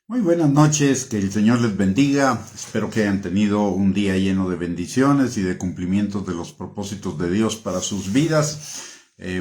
Muy buenas noches, que el Señor les bendiga. Espero que hayan tenido un día lleno de bendiciones y de cumplimientos de los propósitos de Dios para sus vidas.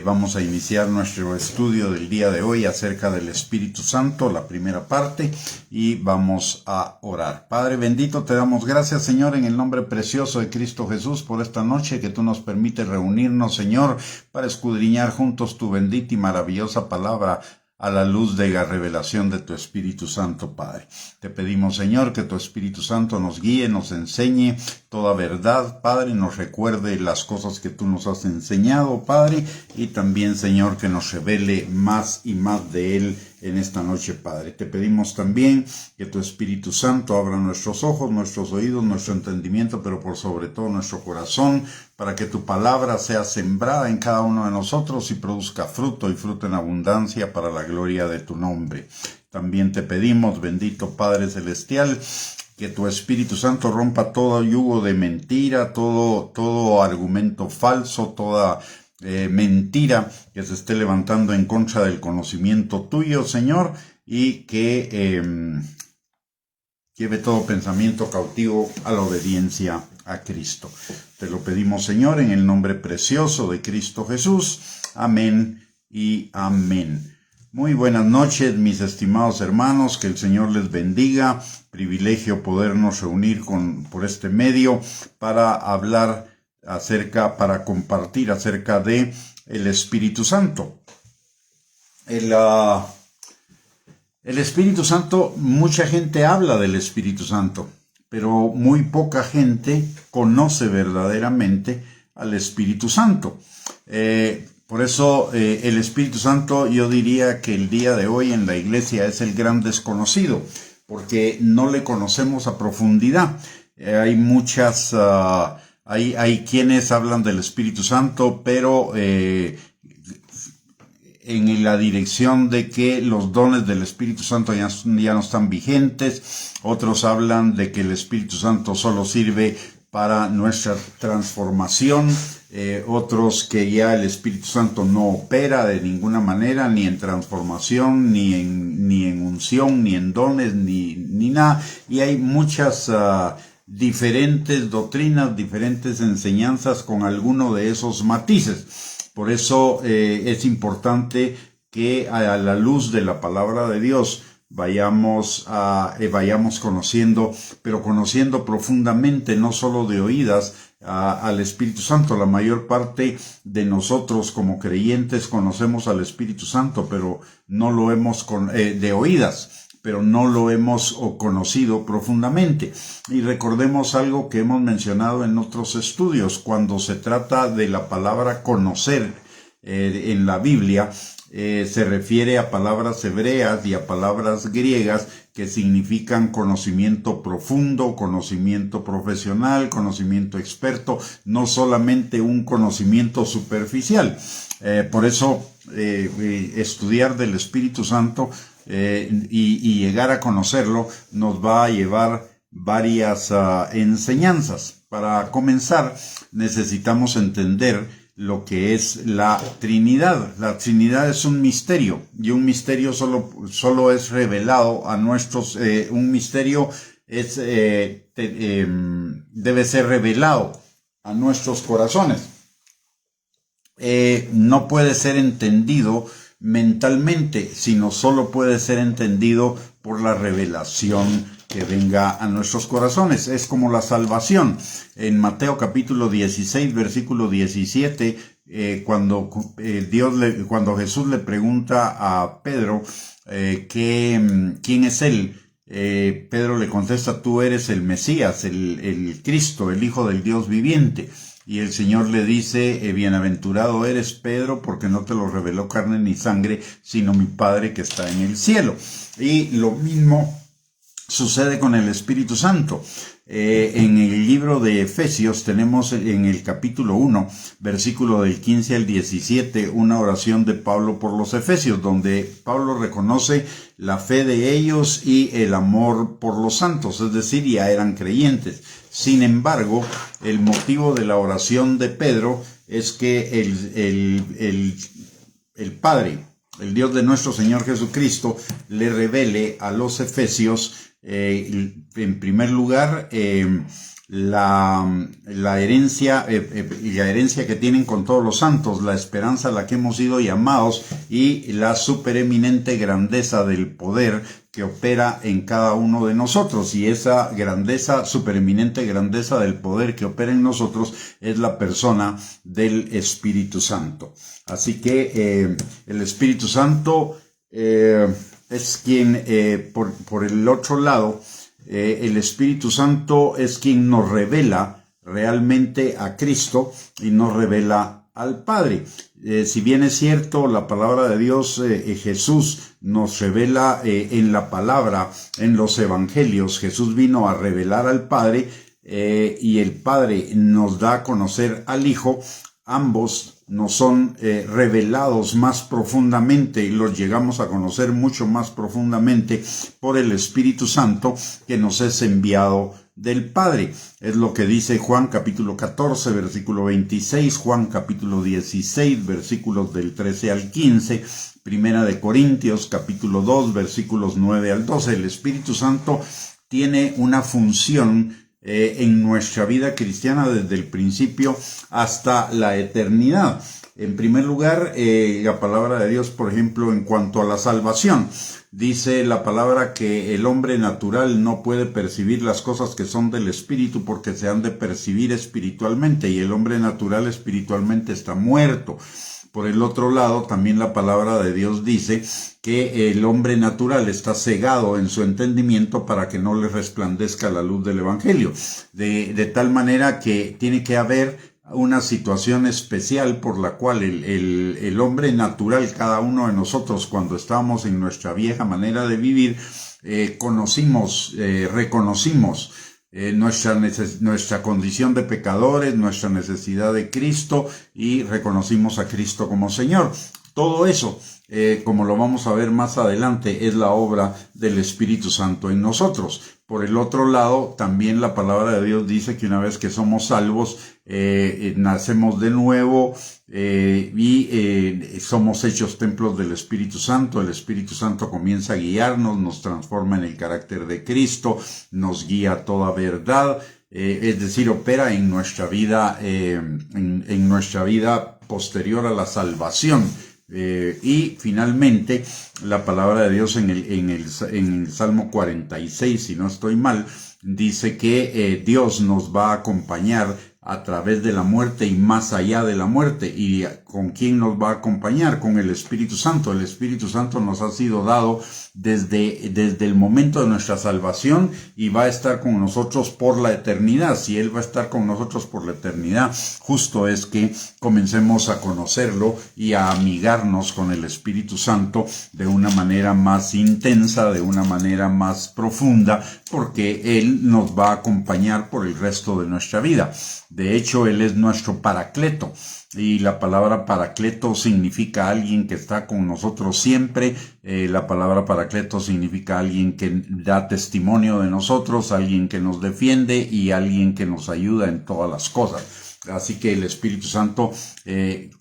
Vamos a iniciar nuestro estudio del día de hoy acerca del Espíritu Santo, la primera parte, y vamos a orar. Padre bendito, te damos gracias, Señor, en el nombre precioso de Cristo Jesús, por esta noche que tú nos permites reunirnos, Señor, para escudriñar juntos tu bendita y maravillosa palabra, a la luz de la revelación de tu Espíritu Santo, Padre. Te pedimos, Señor, que tu Espíritu Santo nos guíe, nos enseñe toda verdad, Padre, nos recuerde las cosas que tú nos has enseñado, Padre, y también, Señor, que nos revele más y más de Él en esta noche, Padre. Te pedimos también que tu Espíritu Santo abra nuestros ojos, nuestros oídos, nuestro entendimiento, pero por sobre todo nuestro corazón, para que tu palabra sea sembrada en cada uno de nosotros y produzca fruto y fruto en abundancia para la gloria de tu nombre. También te pedimos, bendito Padre Celestial, que tu Espíritu Santo rompa todo yugo de mentira, todo argumento falso, toda mentira que se esté levantando en contra del conocimiento tuyo, Señor, y que lleve todo pensamiento cautivo a la obediencia a Cristo. Te lo pedimos, Señor, en el nombre precioso de Cristo Jesús. Amén y amén. Muy buenas noches, mis estimados hermanos, que el Señor les bendiga. Privilegio podernos reunir por este medio para hablar para compartir acerca de el Espíritu Santo. El Espíritu Santo, mucha gente habla del Espíritu Santo, pero muy poca gente conoce verdaderamente al Espíritu Santo. Por eso el Espíritu Santo, yo diría que el día de hoy en la iglesia es el gran desconocido, porque no le conocemos a profundidad. Hay quienes hablan del Espíritu Santo, pero en la dirección de que los dones del Espíritu Santo ya no están vigentes. Otros hablan de que el Espíritu Santo solo sirve para nuestra transformación. Otros que ya el Espíritu Santo no opera de ninguna manera, ni en transformación, ni en unción, ni en dones, ni nada. Y hay muchas diferentes doctrinas, diferentes enseñanzas con alguno de esos matices. Por eso es importante que a la luz de la palabra de Dios vayamos conociendo, pero conociendo profundamente, no solo de oídas, al Espíritu Santo. La mayor parte de nosotros como creyentes conocemos al Espíritu Santo, pero no lo hemos de oídas, pero no lo hemos conocido profundamente. Y recordemos algo que hemos mencionado en otros estudios. Cuando se trata de la palabra conocer en la Biblia, se refiere a palabras hebreas y a palabras griegas que significan conocimiento profundo, conocimiento profesional, conocimiento experto, no solamente un conocimiento superficial. Por eso estudiar del Espíritu Santo y llegar a conocerlo nos va a llevar varias enseñanzas. Para comenzar, necesitamos entender lo que es la Trinidad. La Trinidad es un misterio, y un misterio solo es revelado a nuestros, un misterio es debe ser revelado a nuestros corazones. No puede ser entendido mentalmente, sino solo puede ser entendido por la revelación que venga a nuestros corazones. Es como la salvación. En Mateo capítulo 16, versículo 17, cuando Jesús le pregunta a Pedro quién es él, Pedro le contesta: tú eres el Mesías, el Cristo, el Hijo del Dios viviente. Y el Señor le dice: bienaventurado eres, Pedro, porque no te lo reveló carne ni sangre, sino mi Padre que está en el cielo. Y lo mismo sucede con el Espíritu Santo. En el libro de Efesios tenemos en el capítulo 1, versículo del 15 al 17, una oración de Pablo por los Efesios, donde Pablo reconoce la fe de ellos y el amor por los santos, es decir, ya eran creyentes. Sin embargo, el motivo de la oración de Pedro es que el Padre el Dios de nuestro Señor Jesucristo le revele a los efesios, en primer lugar, la herencia que tienen con todos los santos, la esperanza a la que hemos sido llamados y la supereminente grandeza del poder que opera en cada uno de nosotros. Y esa grandeza, supereminente grandeza del poder que opera en nosotros es la persona del Espíritu Santo. Así que el Espíritu Santo es quien, por el otro lado, el Espíritu Santo es quien nos revela realmente a Cristo y nos revela al Padre. Si bien es cierto, la palabra de Dios, Jesús nos revela en la palabra, en los evangelios. Jesús vino a revelar al Padre y el Padre nos da a conocer al Hijo. Ambos nos son revelados más profundamente y los llegamos a conocer mucho más profundamente por el Espíritu Santo que nos es enviado del Padre. Es lo que dice Juan capítulo 14, versículo 26, Juan capítulo 16, versículos del 13 al 15, Primera de Corintios capítulo 2, versículos 9 al 12. El Espíritu Santo tiene una función en nuestra vida cristiana desde el principio hasta la eternidad. En primer lugar, la palabra de Dios, por ejemplo, en cuanto a la salvación, dice la palabra que el hombre natural no puede percibir las cosas que son del Espíritu porque se han de percibir espiritualmente, y el hombre natural espiritualmente está muerto. Por el otro lado, también la palabra de Dios dice que el hombre natural está cegado en su entendimiento para que no le resplandezca la luz del Evangelio. De tal manera que tiene que haber una situación especial por la cual el hombre natural, cada uno de nosotros, cuando estábamos en nuestra vieja manera de vivir, reconocimos nuestra condición de pecadores, nuestra necesidad de Cristo, y reconocimos a Cristo como Señor. Todo eso, como lo vamos a ver más adelante, es la obra del Espíritu Santo en nosotros. Por el otro lado, también la palabra de Dios dice que una vez que somos salvos, nacemos de nuevo y somos hechos templos del Espíritu Santo. El Espíritu Santo comienza a guiarnos, nos transforma en el carácter de Cristo, nos guía a toda verdad, es decir, opera en nuestra vida, en nuestra vida posterior a la salvación. Y finalmente, la palabra de Dios en el Salmo 46, si no estoy mal, dice que Dios nos va a acompañar a través de la muerte y más allá de la muerte. ¿Y con quién nos va a acompañar? Con el Espíritu Santo. El Espíritu Santo nos ha sido dado desde el momento de nuestra salvación y va a estar con nosotros por la eternidad. Si Él va a estar con nosotros por la eternidad, justo es que comencemos a conocerlo y a amigarnos con el Espíritu Santo de una manera más intensa, de una manera más profunda, porque Él nos va a acompañar por el resto de nuestra vida. De hecho, Él es nuestro paracleto. Y la palabra paracleto significa alguien que está con nosotros siempre. La palabra paracleto significa alguien que da testimonio de nosotros, alguien que nos defiende y alguien que nos ayuda en todas las cosas. Así que el Espíritu Santo,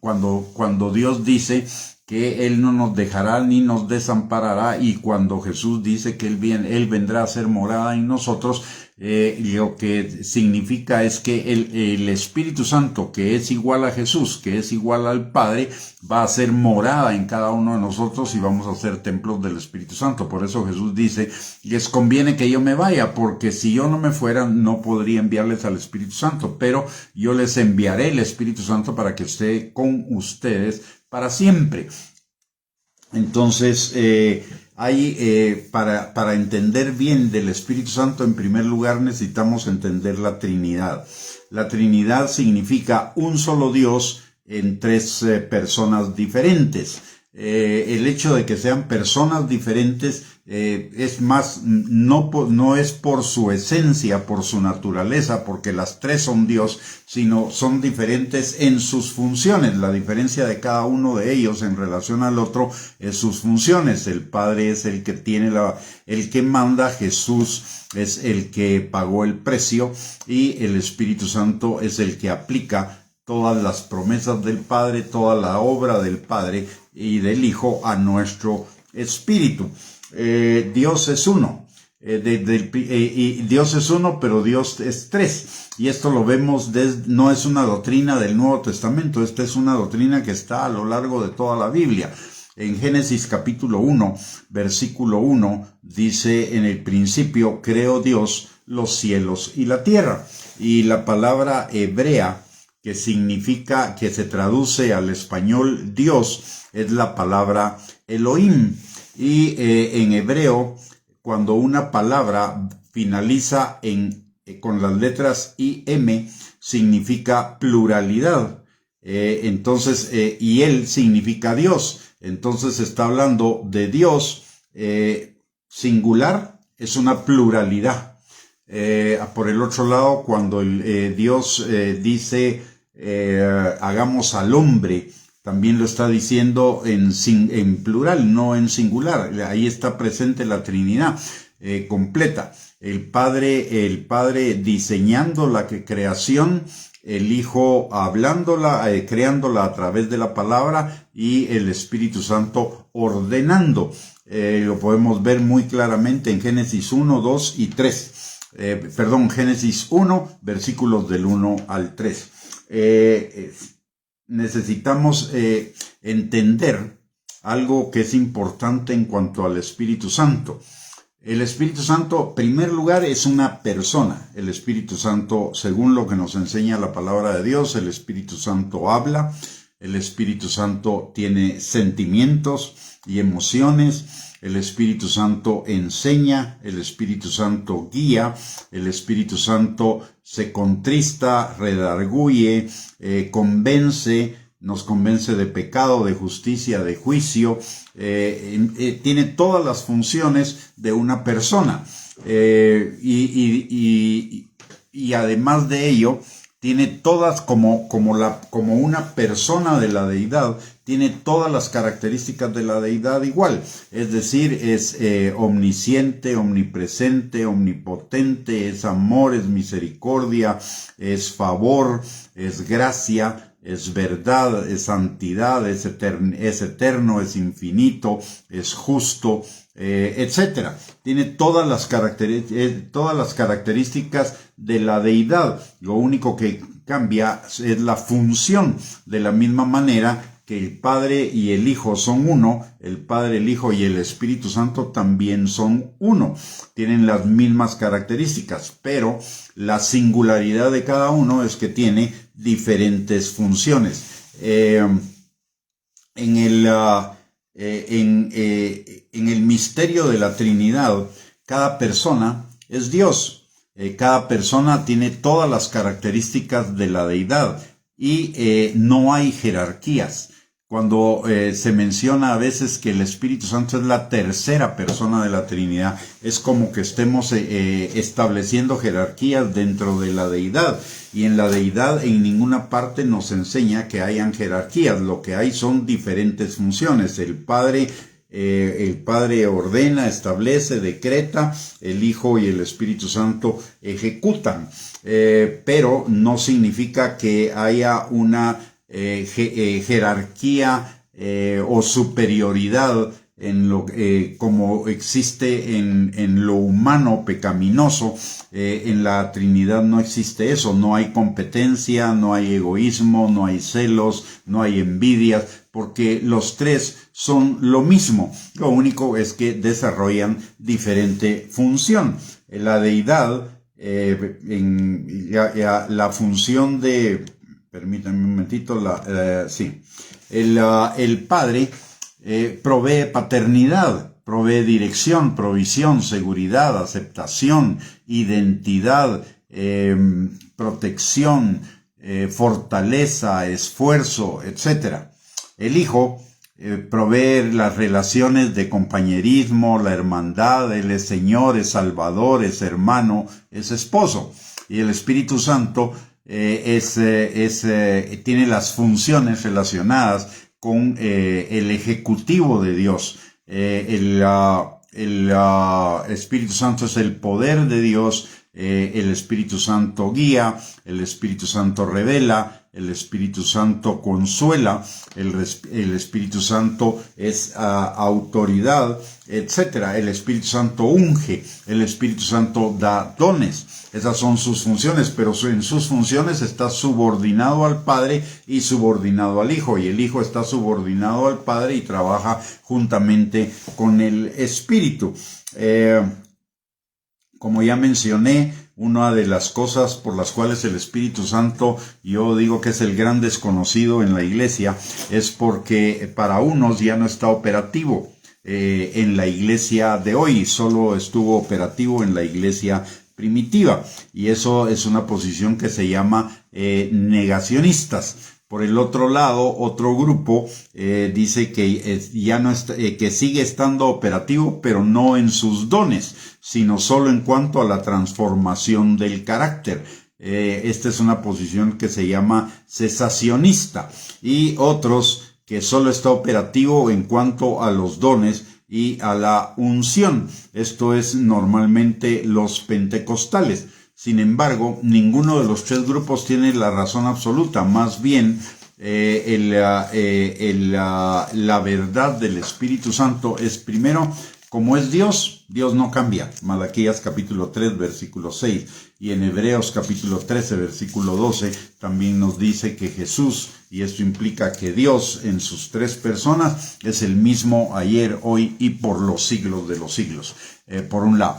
cuando Dios dice que Él no nos dejará ni nos desamparará, y cuando Jesús dice que Él vendrá a ser morada en nosotros, lo que significa es que el Espíritu Santo, que es igual a Jesús, que es igual al Padre, va a ser morada en cada uno de nosotros y vamos a ser templos del Espíritu Santo. Por eso Jesús dice, les conviene que yo me vaya, porque si yo no me fuera, no podría enviarles al Espíritu Santo, pero yo les enviaré el Espíritu Santo para que esté con ustedes para siempre. Entonces, para entender bien del Espíritu Santo, en primer lugar necesitamos entender la Trinidad. La Trinidad significa un solo Dios en tres personas diferentes. El hecho de que sean personas diferentes es más, no es por su esencia, por su naturaleza, porque las tres son Dios, sino son diferentes en sus funciones. La diferencia de cada uno de ellos en relación al otro es sus funciones. El Padre es el que tiene el que manda, Jesús es el que pagó el precio y el Espíritu Santo es el que aplica todas las promesas del Padre, toda la obra del Padre y del Hijo a nuestro espíritu. Dios es uno. Dios es uno, pero Dios es tres. Y esto lo vemos, no es una doctrina del Nuevo Testamento, esta es una doctrina que está a lo largo de toda la Biblia. En Génesis capítulo 1, versículo 1, dice: en el principio creó Dios los cielos y la tierra. Y la palabra hebrea que significa, que se traduce al español Dios, es la palabra Elohim. Y en hebreo, cuando una palabra finaliza con las letras IM, significa pluralidad. Entonces, y él significa Dios. Entonces está hablando de Dios singular, es una pluralidad. Por el otro lado, cuando Dios dice hagamos al hombre, también lo está diciendo en plural, no en singular. Ahí está presente la Trinidad completa. El Padre diseñando la creación, el Hijo hablándola, creándola a través de la palabra, y el Espíritu Santo ordenando. Lo podemos ver muy claramente en Génesis 1, 2 y 3. Génesis 1, versículos del 1 al 3. Necesitamos entender algo que es importante en cuanto al Espíritu Santo. El Espíritu Santo, en primer lugar, es una persona. El Espíritu Santo, según lo que nos enseña la palabra de Dios, el Espíritu Santo habla, el Espíritu Santo tiene sentimientos y emociones, el Espíritu Santo enseña, el Espíritu Santo guía, el Espíritu Santo se contrista, redarguye, nos convence de pecado, de justicia, de juicio. Tiene todas las funciones de una persona. Y además de ello, tiene todas, como una persona de la deidad, tiene todas las características de la deidad igual. Es decir, es omnisciente, omnipresente, omnipotente, es amor, es misericordia, es favor, es gracia, es verdad, es santidad, es eterno, es infinito, es justo, etcétera. Tiene todas las características de la deidad. Lo único que cambia es la función. De la misma manera que el Padre y el Hijo son uno, el Padre, el Hijo y el Espíritu Santo también son uno. Tienen las mismas características, pero la singularidad de cada uno es que tiene diferentes funciones. En el misterio de la Trinidad, cada persona es Dios. Cada persona tiene todas las características de la deidad y no hay jerarquías. Cuando se menciona a veces que el Espíritu Santo es la tercera persona de la Trinidad, es como que estemos estableciendo jerarquías dentro de la deidad. Y en la deidad en ninguna parte nos enseña que hayan jerarquías. Lo que hay son diferentes funciones. El Padre ordena, establece, decreta, el Hijo y el Espíritu Santo ejecutan. Pero no significa que haya una jerarquía o superioridad como existe en lo humano pecaminoso. En la Trinidad no existe eso. No hay competencia, no hay egoísmo, no hay celos, no hay envidias, porque los tres son lo mismo. Lo único es que desarrollan diferente función. La deidad, la función de... Permítanme un momentito, el Padre provee paternidad, provee dirección, provisión, seguridad, aceptación, identidad, protección, fortaleza, esfuerzo, etc. El Hijo provee las relaciones de compañerismo, la hermandad. Él es Señor, es Salvador, es hermano, es esposo. Y el Espíritu Santo tiene las funciones relacionadas con el ejecutivo de Dios. El Espíritu Santo es el poder de Dios, el Espíritu Santo guía, el Espíritu Santo revela, el Espíritu Santo consuela, el Espíritu Santo es autoridad, etcétera. El Espíritu Santo unge, el Espíritu Santo da dones. Esas son sus funciones, pero en sus funciones está subordinado al Padre y subordinado al Hijo, y el Hijo está subordinado al Padre y trabaja juntamente con el Espíritu. Como ya mencioné, una de las cosas por las cuales el Espíritu Santo, yo digo que es el gran desconocido en la iglesia, es porque para unos ya no está operativo en la iglesia de hoy, solo estuvo operativo en la iglesia primitiva, y eso es una posición que se llama negacionistas. Por el otro lado, otro grupo dice que ya no está, que sigue estando operativo, pero no en sus dones, sino solo en cuanto a la transformación del carácter. Esta es una posición que se llama cesacionista, y otros que solo está operativo en cuanto a los dones y a la unción. Esto es normalmente los pentecostales. Sin embargo, ninguno de los tres grupos tiene la razón absoluta. Más bien, la verdad del Espíritu Santo es, primero, como es Dios, Dios no cambia. Malaquías capítulo 3, versículo 6. Y en Hebreos capítulo 13, versículo 12, también nos dice que Jesús, y esto implica que Dios en sus tres personas es el mismo ayer, hoy y por los siglos de los siglos. Por un lado.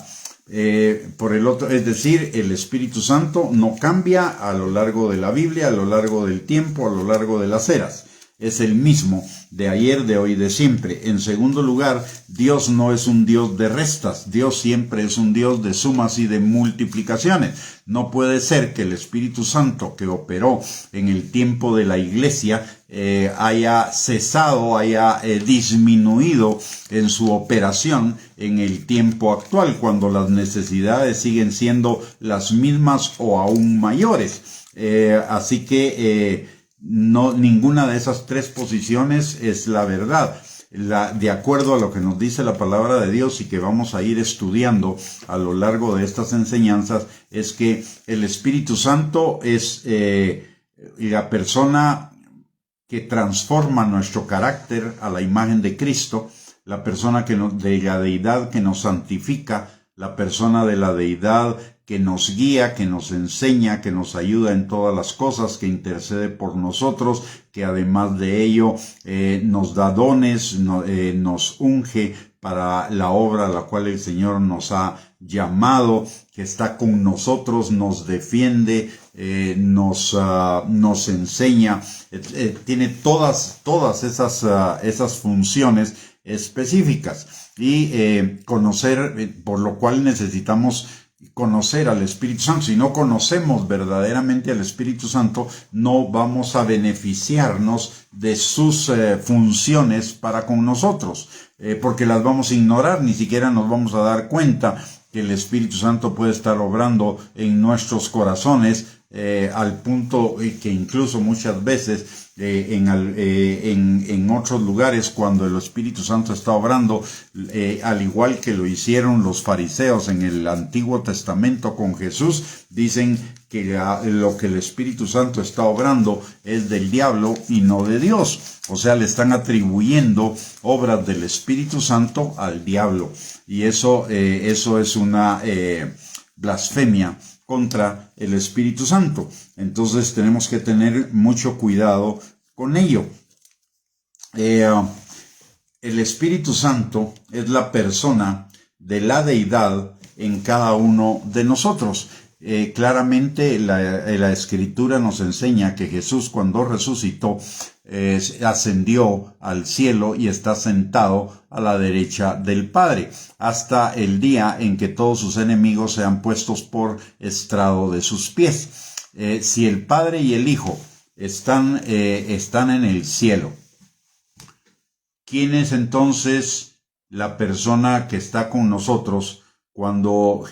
Por el otro, es decir, el Espíritu Santo no cambia a lo largo de la Biblia, a lo largo del tiempo, a lo largo de las eras. Es el mismo de ayer, de hoy, de siempre. En segundo lugar, Dios no es un Dios de restas. Dios siempre es un Dios de sumas y de multiplicaciones. No puede ser que el Espíritu Santo que operó en el tiempo de la iglesia haya cesado, haya disminuido en su operación en el tiempo actual, cuando las necesidades siguen siendo las mismas o aún mayores. Así que no, ninguna de esas tres posiciones es la verdad. De acuerdo a lo que nos dice la palabra de Dios y que vamos a ir estudiando a lo largo de estas enseñanzas, es que el Espíritu Santo es la persona que transforma nuestro carácter a la imagen de Cristo, la persona de la deidad que nos santifica, la persona de la deidad que nos guía, que nos enseña, que nos ayuda en todas las cosas, que intercede por nosotros, que además de ello nos da dones, nos unge para la obra a la cual el Señor nos ha llamado, que está con nosotros, nos defiende, nos enseña, tiene todas esas funciones específicas, y conocer, por lo cual necesitamos conocer al Espíritu Santo. Si no conocemos verdaderamente al Espíritu Santo, no vamos a beneficiarnos de sus funciones para con nosotros, porque las vamos a ignorar, ni siquiera nos vamos a dar cuenta que el Espíritu Santo puede estar obrando en nuestros corazones, al punto que incluso muchas veces en otros lugares, cuando el Espíritu Santo está obrando, al igual que lo hicieron los fariseos en el Antiguo Testamento con Jesús, dicen que lo que el Espíritu Santo está obrando es del diablo y no de Dios. O sea, le están atribuyendo obras del Espíritu Santo al diablo. Y eso es una blasfemia contra el Espíritu Santo. Entonces tenemos que tener mucho cuidado con ello. El Espíritu Santo es la persona de la deidad en cada uno de nosotros. Claramente la Escritura nos enseña que Jesús, cuando resucitó, ascendió al cielo y está sentado a la derecha del Padre, hasta el día en que todos sus enemigos sean puestos por estrado de sus pies. Si el Padre y el Hijo están en el cielo, ¿quién es entonces la persona que está con nosotros cuando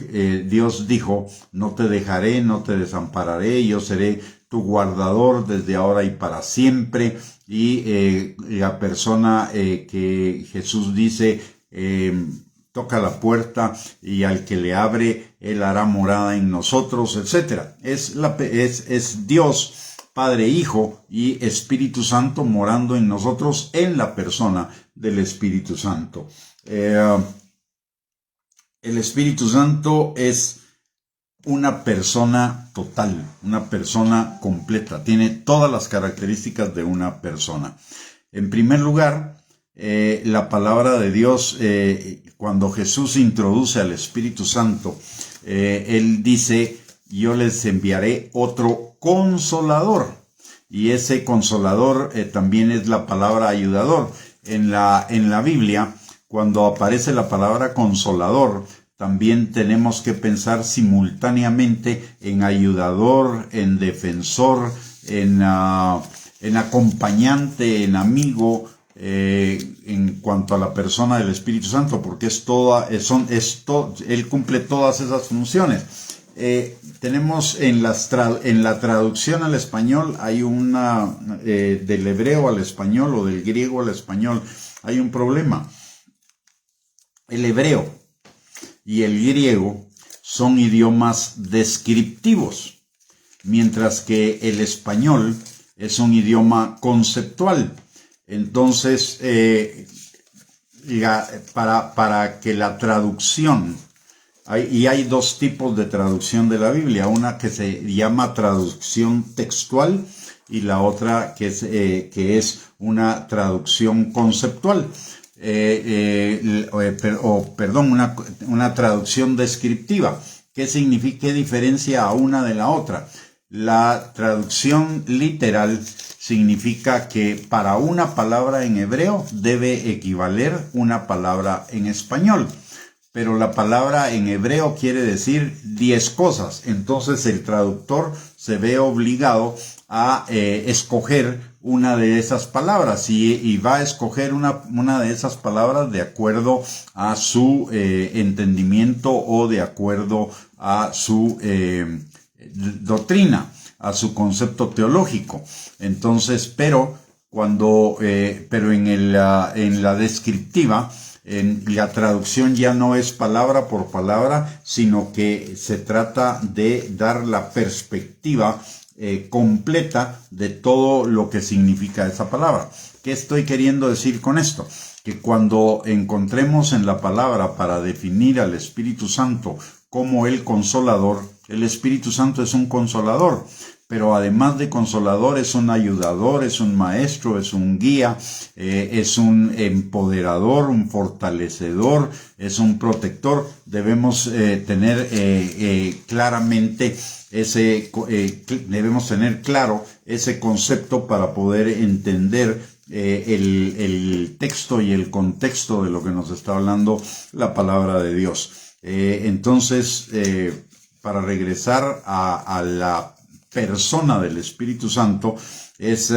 Dios dijo: no te dejaré, no te desampararé, yo seré tu guardador desde ahora y para siempre? Y la persona que Jesús dice, toca la puerta y al que le abre, Él hará morada en nosotros, etc. Es Dios, Padre, Hijo y Espíritu Santo morando en nosotros en la persona del Espíritu Santo. El Espíritu Santo es una persona total, una persona completa, tiene todas las características de una persona. En primer lugar, la palabra de Dios, cuando Jesús introduce al Espíritu Santo, Él dice, yo les enviaré otro consolador, y ese consolador también es la palabra ayudador. En la Biblia, cuando aparece la palabra consolador, también tenemos que pensar simultáneamente en ayudador, en defensor, en acompañante, en amigo, en cuanto a la persona del Espíritu Santo, porque Él cumple todas esas funciones. Tenemos en la traducción al español, hay del hebreo al español o del griego al español, hay un problema. El hebreo y el griego son idiomas descriptivos, mientras que el español es un idioma conceptual. Entonces, para que la traducción, hay dos tipos de traducción de la Biblia, una que se llama traducción textual y la otra que es una traducción conceptual. Una traducción descriptiva. ¿Qué significa? ¿Qué diferencia a una de la otra? La traducción literal significa que para una palabra en hebreo debe equivaler una palabra en español. Pero la palabra en hebreo quiere decir 10 cosas. Entonces el traductor se ve obligado a escoger una de esas palabras y va a escoger una de esas palabras de acuerdo a su entendimiento o de acuerdo a su doctrina, a su concepto teológico. Entonces, pero en la descriptiva, en la traducción ya no es palabra por palabra, sino que se trata de dar la perspectiva completa de todo lo que significa esa palabra. ¿Qué estoy queriendo decir con esto? Que cuando encontremos en la palabra para definir al Espíritu Santo como el consolador, el Espíritu Santo es un consolador, pero además de consolador es un ayudador, es un maestro, es un guía, es un empoderador, un fortalecedor, es un protector. Debemos tener claramente debemos tener claro ese concepto para poder entender el texto y el contexto de lo que nos está hablando la palabra de Dios. Entonces, para regresar a la persona del Espíritu Santo, es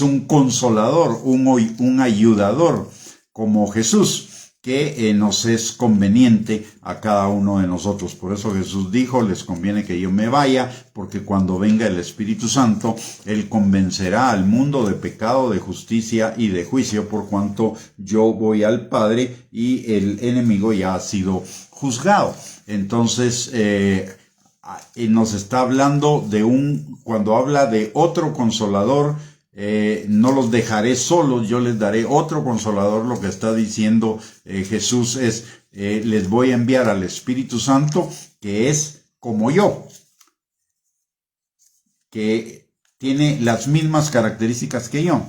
un consolador, un ayudador, como Jesús, que nos es conveniente a cada uno de nosotros. Por eso Jesús dijo, les conviene que yo me vaya, porque cuando venga el Espíritu Santo, Él convencerá al mundo de pecado, de justicia y de juicio, por cuanto yo voy al Padre y el enemigo ya ha sido juzgado. Entonces, nos está hablando cuando habla de otro consolador, no los dejaré solos, yo les daré otro consolador. Lo que está diciendo Jesús es, les voy a enviar al Espíritu Santo, que es como yo, que tiene las mismas características que yo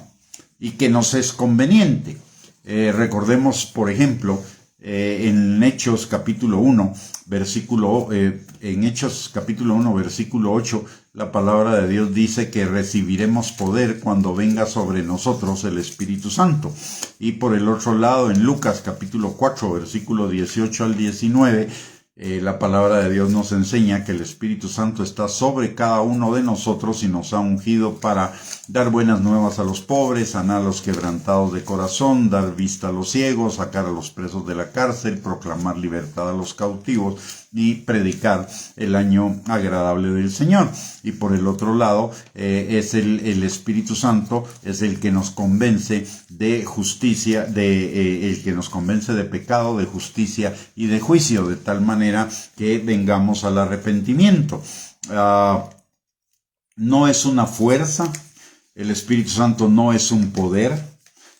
y que nos es conveniente. Recordemos, por ejemplo, en Hechos capítulo 1, versículo 8, la palabra de Dios dice que recibiremos poder cuando venga sobre nosotros el Espíritu Santo. Y por el otro lado, en Lucas capítulo 4, versículo 18 al 19, la palabra de Dios nos enseña que el Espíritu Santo está sobre cada uno de nosotros y nos ha ungido para dar buenas nuevas a los pobres, sanar a los quebrantados de corazón, dar vista a los ciegos, sacar a los presos de la cárcel, proclamar libertad a los cautivos y predicar el año agradable del Señor. Y por el otro lado, es el Espíritu Santo, es el que nos convence de justicia, el que nos convence de pecado, de justicia y de juicio, de tal manera que vengamos al arrepentimiento. No es una fuerza, el Espíritu Santo no es un poder,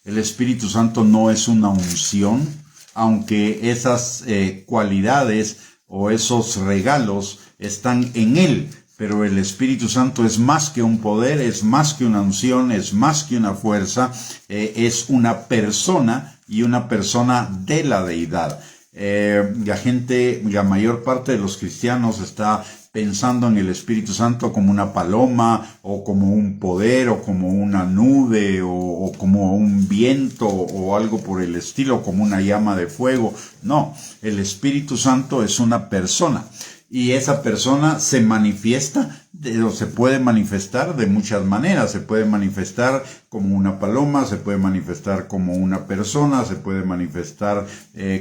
el Espíritu Santo no es una unción, aunque esas cualidades o esos regalos están en Él. Pero el Espíritu Santo es más que un poder, es más que una unción, es más que una fuerza, es una persona y una persona de la deidad. La mayor parte de los cristianos está pensando en el Espíritu Santo como una paloma, o como un poder, o como una nube, o como un viento, o algo por el estilo, como una llama de fuego. No, el Espíritu Santo es una persona. Y esa persona se manifiesta, o se puede manifestar de muchas maneras. Se puede manifestar como una paloma, se puede manifestar como una persona, se puede manifestar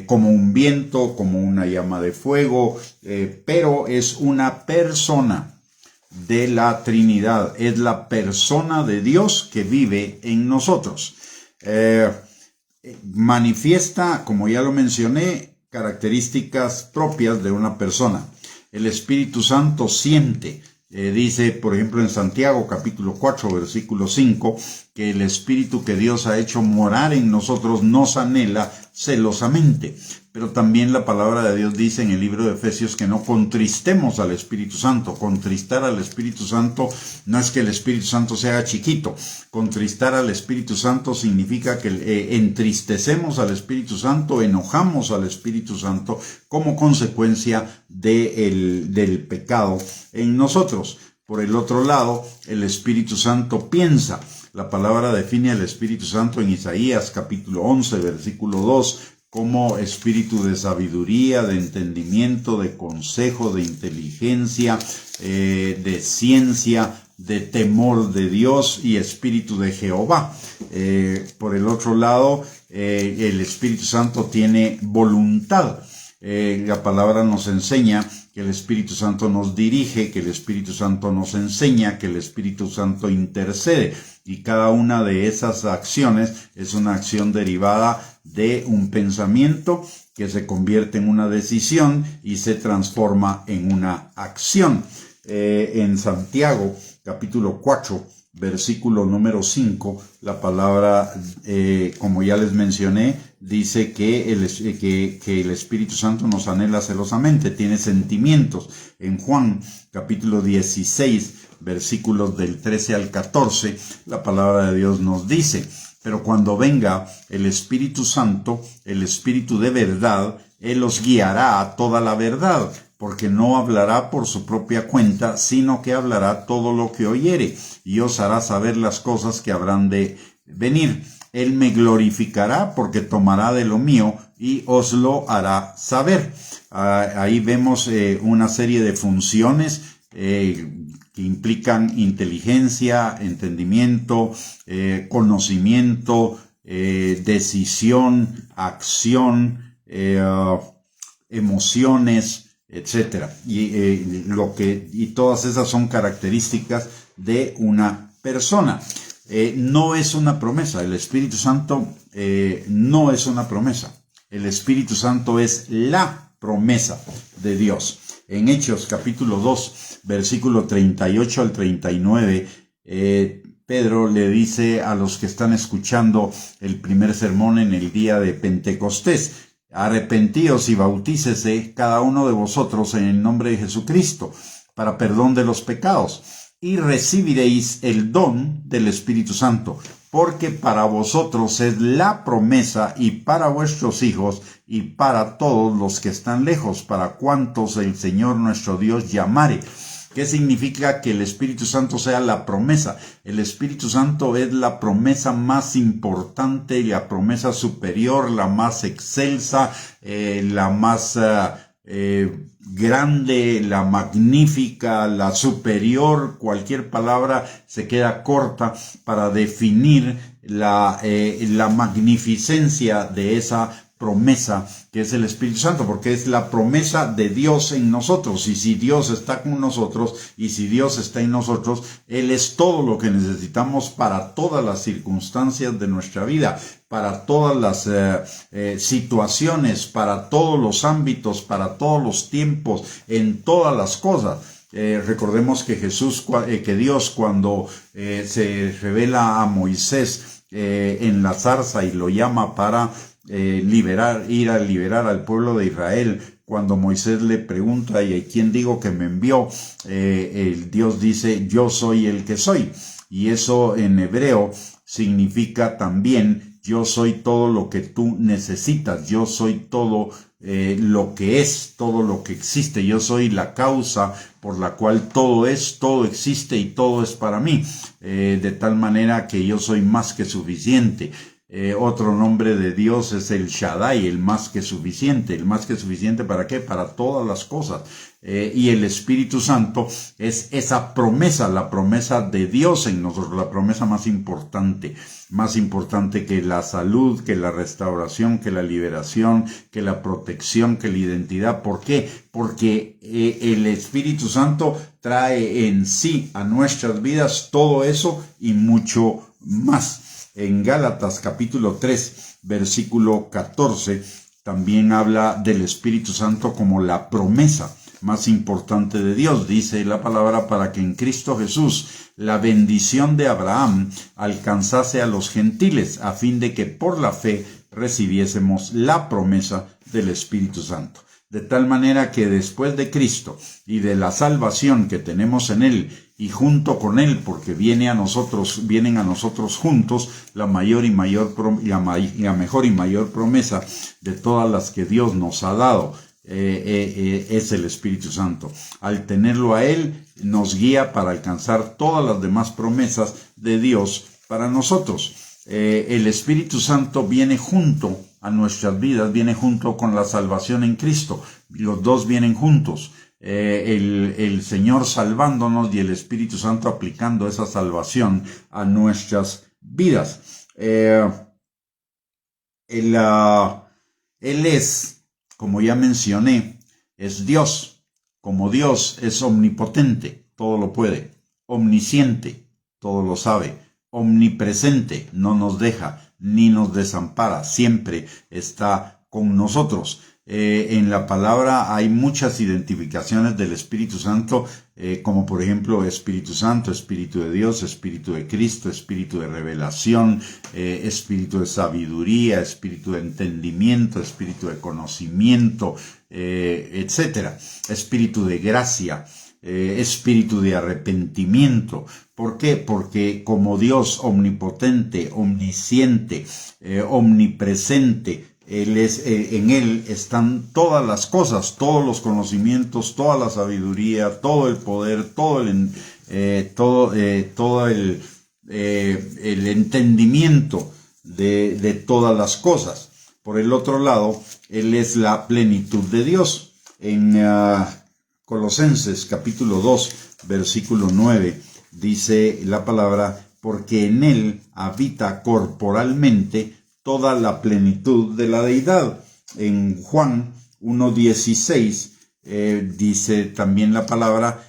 como un viento, como una llama de fuego, pero es una persona de la Trinidad. Es la persona de Dios que vive en nosotros. Manifiesta, como ya lo mencioné, características propias de una persona. El Espíritu Santo siente, dice por ejemplo en Santiago capítulo 4 versículo 5, que el Espíritu que Dios ha hecho morar en nosotros nos anhela celosamente. Pero también la palabra de Dios dice en el libro de Efesios que no contristemos al Espíritu Santo. Contristar al Espíritu Santo no es que el Espíritu Santo sea chiquito. Contristar al Espíritu Santo significa que entristecemos al Espíritu Santo, enojamos al Espíritu Santo como consecuencia del pecado en nosotros. Por el otro lado, el Espíritu Santo piensa. La palabra define al Espíritu Santo en Isaías capítulo 11 versículo 2 como espíritu de sabiduría, de entendimiento, de consejo, de inteligencia, de ciencia, de temor de Dios y espíritu de Jehová. Por el otro lado, el Espíritu Santo tiene voluntad. La palabra nos enseña que el Espíritu Santo nos dirige, que el Espíritu Santo nos enseña, que el Espíritu Santo intercede. Y cada una de esas acciones es una acción derivada de un pensamiento que se convierte en una decisión y se transforma en una acción. En Santiago, capítulo 4, versículo número 5, la palabra, como ya les mencioné, dice que el Espíritu Santo nos anhela celosamente, tiene sentimientos. En Juan, capítulo 16, versículos del 13 al 14, la palabra de Dios nos dice: pero cuando venga el Espíritu Santo, el Espíritu de verdad, Él os guiará a toda la verdad, porque no hablará por su propia cuenta, sino que hablará todo lo que oyere, y os hará saber las cosas que habrán de venir. Él me glorificará, porque tomará de lo mío y os lo hará saber. Ahí vemos una serie de funciones que implican inteligencia, entendimiento, conocimiento, decisión, acción, emociones, etcétera. Y todas esas son características de una persona. No es una promesa. El Espíritu Santo no es una promesa. El Espíritu Santo es la promesa de Dios. En Hechos capítulo 2, versículo 38 al 39, Pedro le dice a los que están escuchando el primer sermón en el día de Pentecostés: arrepentíos y bautícese cada uno de vosotros en el nombre de Jesucristo para perdón de los pecados, y recibiréis el don del Espíritu Santo, porque para vosotros es la promesa, y para vuestros hijos, y para todos los que están lejos, para cuantos el Señor nuestro Dios llamare. ¿Qué significa que el Espíritu Santo sea la promesa? El Espíritu Santo es la promesa más importante, la promesa superior, la más excelsa, la más grande, la magnífica, la superior. Cualquier palabra se queda corta para definir la magnificencia de esa promesa que es el Espíritu Santo, porque es la promesa de Dios en nosotros. Y si Dios está con nosotros y si Dios está en nosotros, Él es todo lo que necesitamos para todas las circunstancias de nuestra vida, para todas las situaciones, para todos los ámbitos, para todos los tiempos, en todas las cosas. Recordemos que que Dios cuando se revela a Moisés en la zarza y lo llama para ir a liberar al pueblo de Israel, cuando Moisés le pregunta, ¿y quién digo que me envió? El Dios dice, yo soy el que soy. Y eso en hebreo significa también, yo soy todo lo que tú necesitas, yo soy todo lo que es, todo lo que existe, yo soy la causa por la cual todo es, todo existe y todo es para mí, de tal manera que yo soy más que suficiente. Otro nombre de Dios es el Shaddai, el más que suficiente. ¿El más que suficiente para qué? Para todas las cosas. Y el Espíritu Santo es esa promesa, la promesa de Dios en nosotros, la promesa más importante que la salud, que la restauración, que la liberación, que la protección, que la identidad. ¿Por qué? Porque el Espíritu Santo trae en sí a nuestras vidas todo eso y mucho más. En Gálatas capítulo 3, versículo 14, también habla del Espíritu Santo como la promesa más importante de Dios. Dice la palabra, para que en Cristo Jesús la bendición de Abraham alcanzase a los gentiles, a fin de que por la fe recibiésemos la promesa del Espíritu Santo. De tal manera que después de Cristo y de la salvación que tenemos en Él y junto con Él, porque vienen a nosotros juntos la mejor y mayor promesa de todas las que Dios nos ha dado, es el Espíritu Santo. Al tenerlo a Él, nos guía para alcanzar todas las demás promesas de Dios para nosotros. El Espíritu Santo viene junto a nuestras vidas, viene junto con la salvación en Cristo. Los dos vienen juntos. El Señor salvándonos y el Espíritu Santo aplicando esa salvación a nuestras vidas. Él es, como ya mencioné, es Dios. Como Dios es omnipotente, todo lo puede. Omnisciente, todo lo sabe. Omnipresente, no nos deja ni nos desampara, siempre está con nosotros. En la palabra hay muchas identificaciones del Espíritu Santo, como por ejemplo Espíritu Santo, Espíritu de Dios, Espíritu de Cristo, Espíritu de revelación, Espíritu de sabiduría, Espíritu de entendimiento, Espíritu de conocimiento, etcétera. Espíritu de gracia, espíritu de arrepentimiento. ¿Por qué? Porque como Dios omnipotente, omnisciente, omnipresente, Él es, en Él están todas las cosas, todos los conocimientos, toda la sabiduría, todo el poder, todo el entendimiento de todas las cosas. Por el otro lado, Él es la plenitud de Dios. En Colosenses capítulo 2, versículo 9, dice la palabra, porque en Él habita corporalmente toda la plenitud de la deidad. En Juan 1:16 dice también la palabra,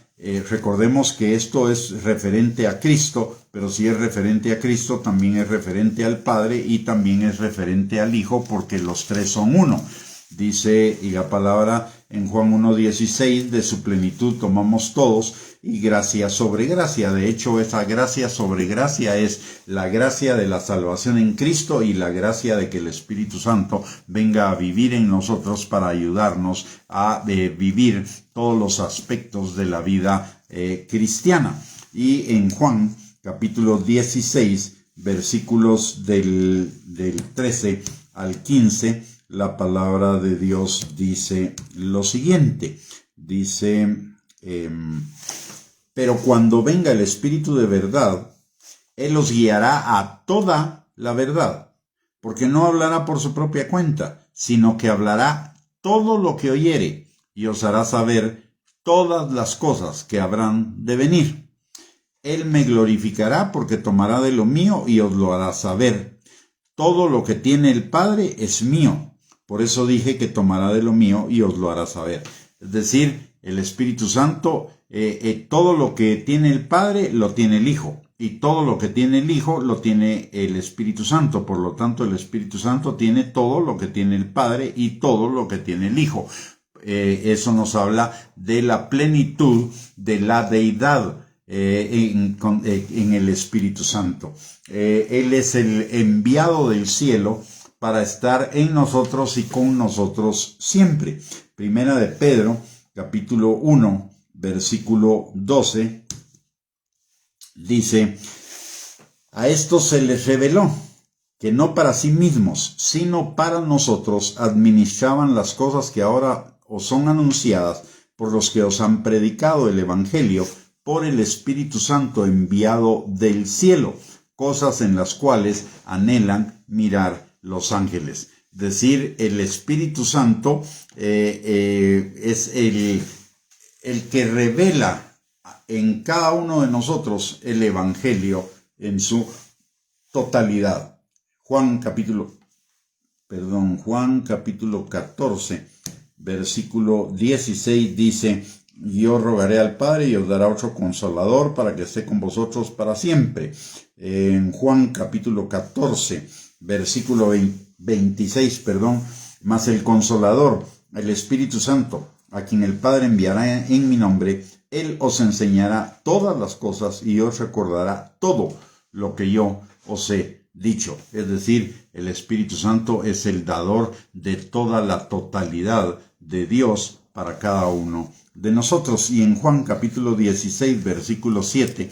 recordemos que esto es referente a Cristo, pero si es referente a Cristo, también es referente al Padre y también es referente al Hijo, porque los tres son uno. Dice, y la palabra en Juan 1:16, de su plenitud tomamos todos, y gracia sobre gracia. De hecho, esa gracia sobre gracia es la gracia de la salvación en Cristo y la gracia de que el Espíritu Santo venga a vivir en nosotros para ayudarnos a vivir todos los aspectos de la vida cristiana. Y en Juan capítulo 16, versículos del 13 al 15, la palabra de Dios dice lo siguiente. Dice, pero cuando venga el Espíritu de verdad, Él os guiará a toda la verdad, porque no hablará por su propia cuenta, sino que hablará todo lo que oyere, y os hará saber todas las cosas que habrán de venir. Él me glorificará, porque tomará de lo mío y os lo hará saber. Todo lo que tiene el Padre es mío. Por eso dije que tomará de lo mío y os lo hará saber. Es decir, el Espíritu Santo, todo lo que tiene el Padre lo tiene el Hijo. Y todo lo que tiene el Hijo lo tiene el Espíritu Santo. Por lo tanto, el Espíritu Santo tiene todo lo que tiene el Padre y todo lo que tiene el Hijo. Eso nos habla de la plenitud de la deidad en el Espíritu Santo. Él es el enviado del cielo para estar en nosotros y con nosotros siempre. Primera de Pedro, capítulo 1, versículo 12, dice: a estos se les reveló que no para sí mismos, sino para nosotros administraban las cosas que ahora os son anunciadas por los que os han predicado el Evangelio por el Espíritu Santo enviado del cielo, cosas en las cuales anhelan mirar los ángeles. Es decir, el Espíritu Santo es el que revela en cada uno de nosotros el Evangelio en su totalidad. Juan capítulo 14, versículo 16 dice: yo rogaré al Padre y os dará otro Consolador para que esté con vosotros para siempre. En Juan capítulo 14, versículo 26, mas el Consolador, el Espíritu Santo, a quien el Padre enviará en mi nombre, Él os enseñará todas las cosas y os recordará todo lo que yo os he dicho. Es decir, el Espíritu Santo es el dador de toda la totalidad de Dios para cada uno de nosotros. Y en Juan capítulo 16, versículo 7,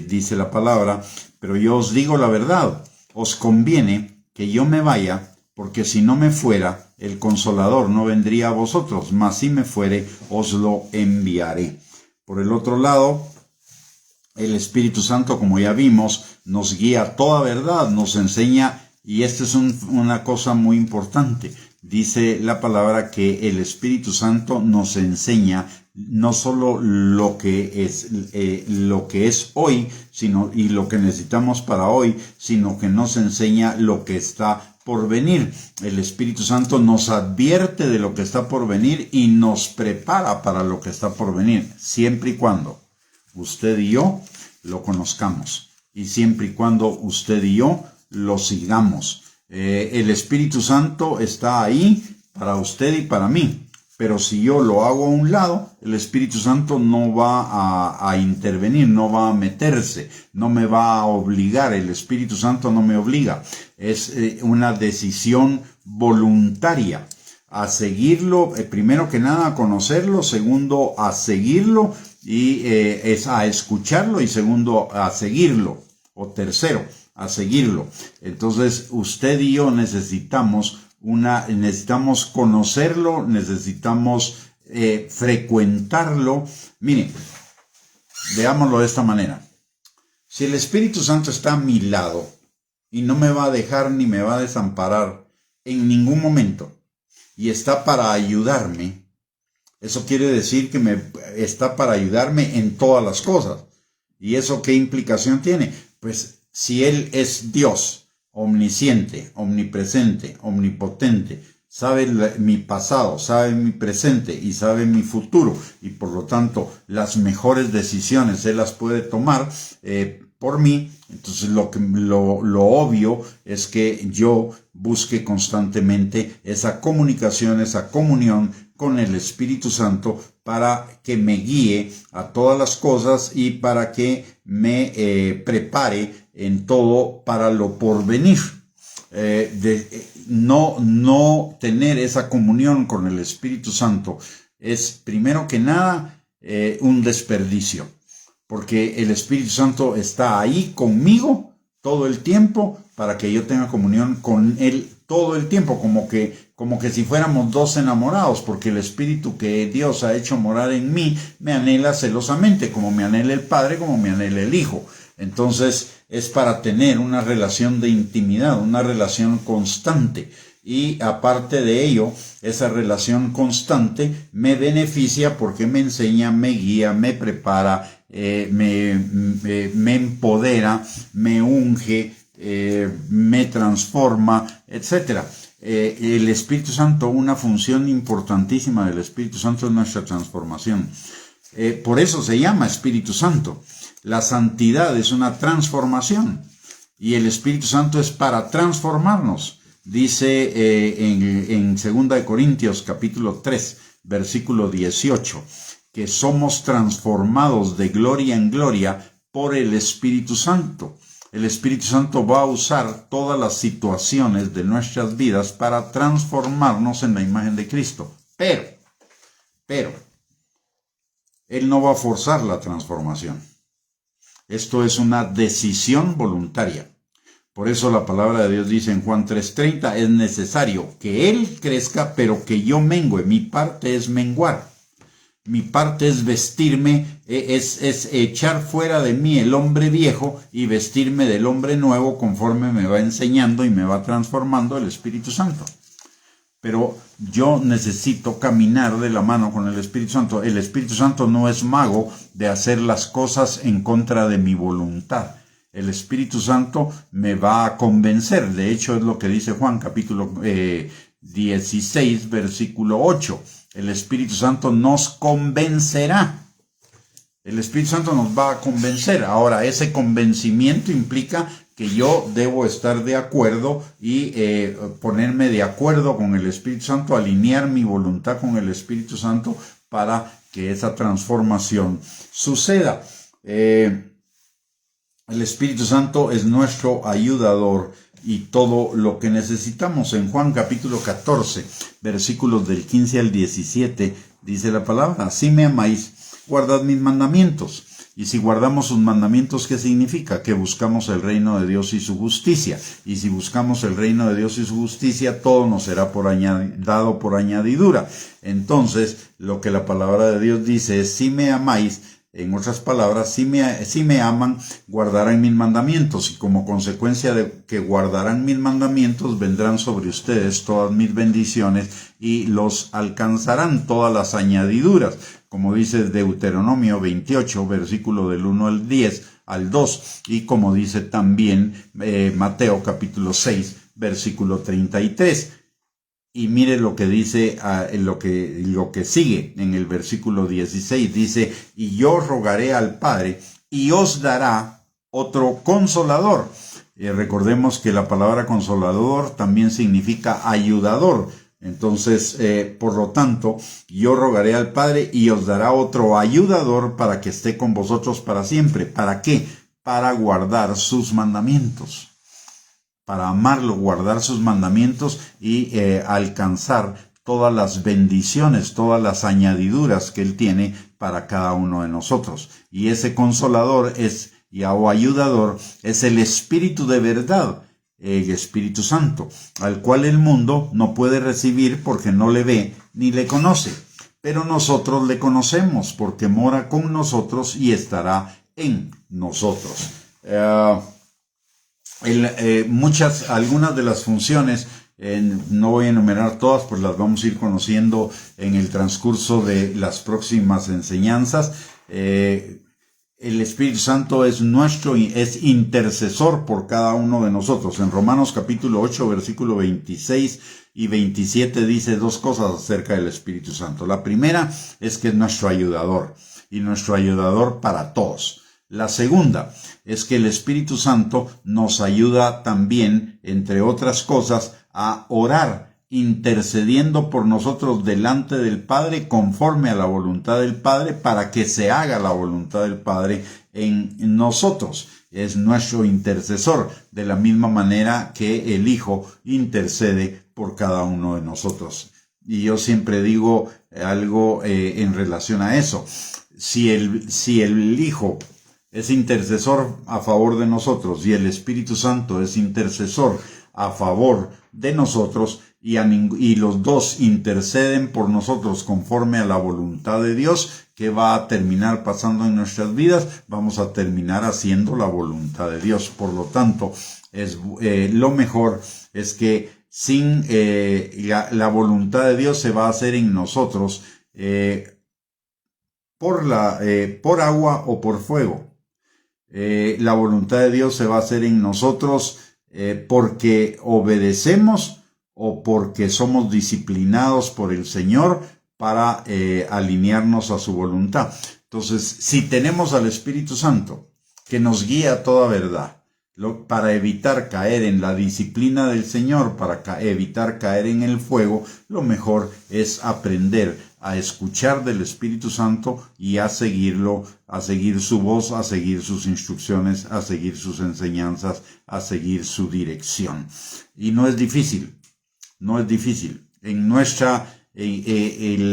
dice la palabra: pero yo os digo la verdad, os conviene que yo me vaya, porque si no me fuera, el Consolador no vendría a vosotros, mas si me fuere, os lo enviaré. Por el otro lado, el Espíritu Santo, como ya vimos, nos guía a toda verdad, nos enseña, y esta es una cosa muy importante. Dice la palabra que el Espíritu Santo nos enseña no solo lo que es hoy, sino y lo que necesitamos para hoy, sino que nos enseña lo que está por venir. El Espíritu Santo nos advierte de lo que está por venir y nos prepara para lo que está por venir, siempre y cuando usted y yo lo conozcamos y siempre y cuando usted y yo lo sigamos. El Espíritu Santo está ahí para usted y para mí, pero si yo lo hago a un lado, el Espíritu Santo no va a intervenir, no va a meterse, no me va a obligar. El Espíritu Santo no me obliga, es una decisión voluntaria a seguirlo, primero que nada a conocerlo, segundo a seguirlo, y es a escucharlo, y segundo a seguirlo, o tercero a seguirlo. Entonces usted y yo necesitamos conocerlo, necesitamos frecuentarlo. Mire, veámoslo de esta manera: si el Espíritu Santo está a mi lado y no me va a dejar ni me va a desamparar en ningún momento, y está para ayudarme, eso quiere decir que está para ayudarme en todas las cosas. ¿Y eso qué implicación tiene? Pues si Él es Dios, omnisciente, omnipresente, omnipotente, sabe mi pasado, sabe mi presente y sabe mi futuro, y por lo tanto las mejores decisiones Él las puede tomar por mí, entonces lo obvio es que yo busque constantemente esa comunicación, esa comunión con el Espíritu Santo para que me guíe a todas las cosas y para que me prepare en todo para lo porvenir. No tener esa comunión con el Espíritu Santo es, primero que nada, un desperdicio, porque el Espíritu Santo está ahí conmigo todo el tiempo para que yo tenga comunión con Él todo el tiempo, como que si fuéramos dos enamorados, porque el Espíritu que Dios ha hecho morar en mí me anhela celosamente, como me anhela el Padre, como me anhela el Hijo. Entonces es para tener una relación de intimidad, una relación constante. Y aparte de ello, esa relación constante me beneficia porque me enseña, me guía, me prepara, me empodera, me unge, me transforma, etc. el Espíritu Santo, una función importantísima del Espíritu Santo es nuestra transformación. Por eso se llama Espíritu Santo. La santidad es una transformación y el Espíritu Santo es para transformarnos. Dice en 2 Corintios capítulo 3, versículo 18, que somos transformados de gloria en gloria por el Espíritu Santo. El Espíritu Santo va a usar todas las situaciones de nuestras vidas para transformarnos en la imagen de Cristo. Pero, Él no va a forzar la transformación. Esto es una decisión voluntaria. Por eso la palabra de Dios dice en Juan 3:30, es necesario que Él crezca, pero que yo mengüe. Mi parte es menguar. Mi parte es vestirme, es echar fuera de mí el hombre viejo y vestirme del hombre nuevo conforme me va enseñando y me va transformando el Espíritu Santo. Pero yo necesito caminar de la mano con el Espíritu Santo. El Espíritu Santo no es mago de hacer las cosas en contra de mi voluntad. El Espíritu Santo me va a convencer. De hecho, es lo que dice Juan capítulo 16, versículo 8. El Espíritu Santo nos convencerá. El Espíritu Santo nos va a convencer. Ahora, ese convencimiento implica que yo debo estar de acuerdo y ponerme de acuerdo con el Espíritu Santo, alinear mi voluntad con el Espíritu Santo para que esa transformación suceda. El Espíritu Santo es nuestro ayudador y todo lo que necesitamos. En Juan capítulo 14, versículos del 15 al 17, dice la palabra: si me amáis, guardad mis mandamientos. Y si guardamos sus mandamientos, ¿qué significa? Que buscamos el reino de Dios y su justicia. Y si buscamos el reino de Dios y su justicia, todo nos será dado por añadidura. Entonces, lo que la palabra de Dios dice es: si me amáis, en otras palabras, si me aman, guardarán mis mandamientos. Y como consecuencia de que guardarán mis mandamientos, vendrán sobre ustedes todas mis bendiciones y los alcanzarán todas las añadiduras. Como dice Deuteronomio 28, versículo del 1 al 2. Y como dice también Mateo capítulo 6, versículo 33. Y mire lo que dice, lo que sigue en el versículo 16. Dice: y yo rogaré al Padre y os dará otro consolador. Recordemos que la palabra consolador también significa ayudador. Entonces, por lo tanto, yo rogaré al Padre y os dará otro ayudador para que esté con vosotros para siempre. ¿Para qué? Para guardar sus mandamientos. Para amarlo, guardar sus mandamientos y alcanzar todas las bendiciones, todas las añadiduras que Él tiene para cada uno de nosotros. Y ese consolador o ayudador es el Espíritu de verdad, el Espíritu Santo, al cual el mundo no puede recibir porque no le ve ni le conoce. Pero nosotros le conocemos porque mora con nosotros y estará en nosotros. Algunas de las funciones, no voy a enumerar todas, pues las vamos a ir conociendo en el transcurso de las próximas enseñanzas. El Espíritu Santo es intercesor por cada uno de nosotros. En Romanos capítulo 8, versículo 26 y 27 dice dos cosas acerca del Espíritu Santo. La primera es que es nuestro ayudador, y nuestro ayudador para todos. La segunda es que el Espíritu Santo nos ayuda también, entre otras cosas, a orar, intercediendo por nosotros delante del Padre conforme a la voluntad del Padre, para que se haga la voluntad del Padre en nosotros. Es nuestro intercesor, de la misma manera que el Hijo intercede por cada uno de nosotros. Y yo siempre digo algo en relación a eso. Si el Hijo es intercesor a favor de nosotros y el Espíritu Santo es intercesor a favor de nosotros, y los dos interceden por nosotros conforme a la voluntad de Dios, ¿qué va a terminar pasando en nuestras vidas? Vamos a terminar haciendo la voluntad de Dios. Por lo tanto, lo mejor es que sin la voluntad de Dios se va a hacer en nosotros por agua o por fuego. La voluntad de Dios se va a hacer en nosotros porque obedecemos o porque somos disciplinados por el Señor para alinearnos a su voluntad. Entonces, si tenemos al Espíritu Santo que nos guía a toda verdad, para evitar caer en la disciplina del Señor, para evitar caer en el fuego, lo mejor es aprender a escuchar del Espíritu Santo y a seguirlo, a seguir su voz, a seguir sus instrucciones, a seguir sus enseñanzas, a seguir su dirección. Y no es difícil, no es difícil.